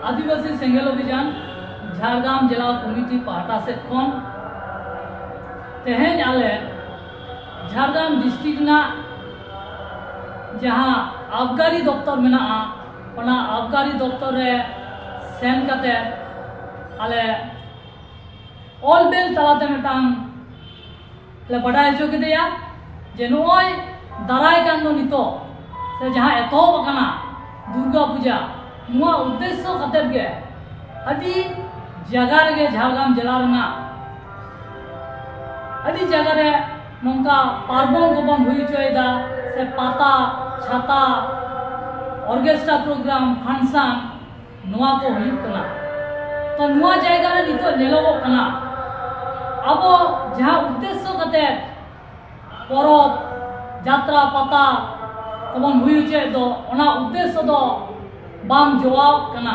आदिवासी सेंगेल अभियान झारग्राम जिला कमिटी पाहटा से खन तेहें आले झारग्राम डिस्ट्रिक्ट ना जहाँ आबगारी दफ्तर में आबगारी दफ्तर रे सेन कते आले ऑल बेल तलाते मिटांग ले बड़ाई जो के दिया जे नोय दाराय कान दो नितो से जहाँ एतोब कना दुर्गा पूजा नुआ उद्देश्य खातिर गे अभी जगह रे झारग्राम जिला रना अभी जगह रे नौका पार्बन को बन हुई चोयदा से पाता छाता ऑर्केस्ट्रा प्रोग्राम फंक्शन नुआ को हुई कना तो नुआ जगह रे नितो नेलो कना अब जहाँ उद्देश्य कते परब यात्रा पाता कबन हुई चे दो ओना उद्देश्य दो बाम जवाब कना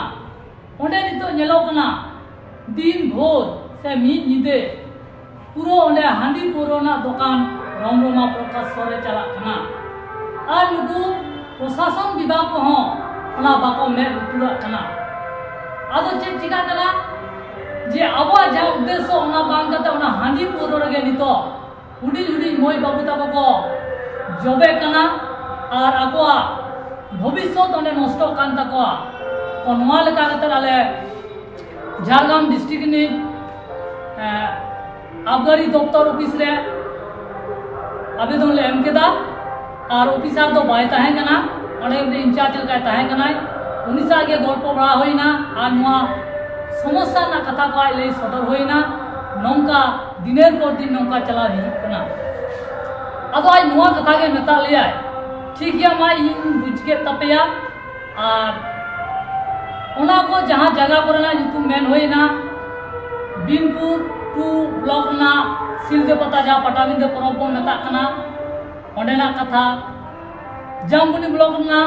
ओंडे नितो नेलो कना दिन भोर से मीद निदे पूरा ओंडे हांडी पुरोना दुकान रमरमा प्रकाश सरे चला कना और नुकु प्रशासन विभाग को ओना बाको में उतुरा कना आदो चे चिका कना जे अब जहाँ उद्देश्य ओना बांग कते ओना हांडी पुरो रे नितो हुडी हुडी मोय बाबू ताको को जबे कना और आकोआ भविष्य ओंडे नष्ट कान ताकोआ तो नोआ लेका कते आले झारग्राम डिस्ट्रिक्ट नि आबगारी दफ्तर ऑफिस रे आवेदन ले एम केदा और ऑफिसर तो बाय ताहें कना ओंडे इंचार्ज लेका ताहें कना उनी सागे गल्प बड़ा होइना और नोआ समस्या ना कथा को ले सदर होइना नौका दिनेर पर दिन नौका चला हिजुग कना अदो आज नोआ कथा के मेता ले ठीक गया मा इन बुझ के तपेया और ओना को जहाँ जगह करना जुतु मेन होइना बिनपुर टू ब्लॉक ना सिलदे पता जहाँ पटाबिंदे परब मेता कना ओंडेना कथा जामबुनी ब्लॉक ना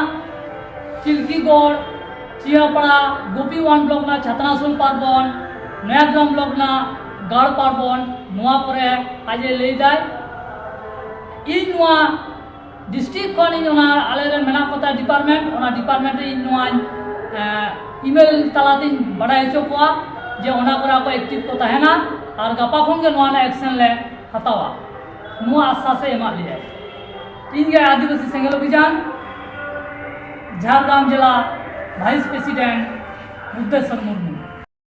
चिल्कीगढ़ चियापड़ा गोपी वन ब्लॉक ना छतनासुल पार्बन नयाग्राम ब्लॉक ना गाड़ पार्बन नुआ परे आज ले जाए इन नुआ डिस्ट्रिक्ट खन इन ओना आले रे मेना पता डिपार्टमेंट ओना डिपार्टमेंट इन नुआ ईमेल तलाते बड़ाई हचो कोआ जे ओना करा को एक्टिव को तहना और गपा खन के नुआ ना एक्शन ले हतावा नुआ आशा से एमा ले इन गे आदिवासी सेंगेल अभियान झारग्राम जिला वाइस प्रेसिडेंट बुद्धेश्वर मुर्मू।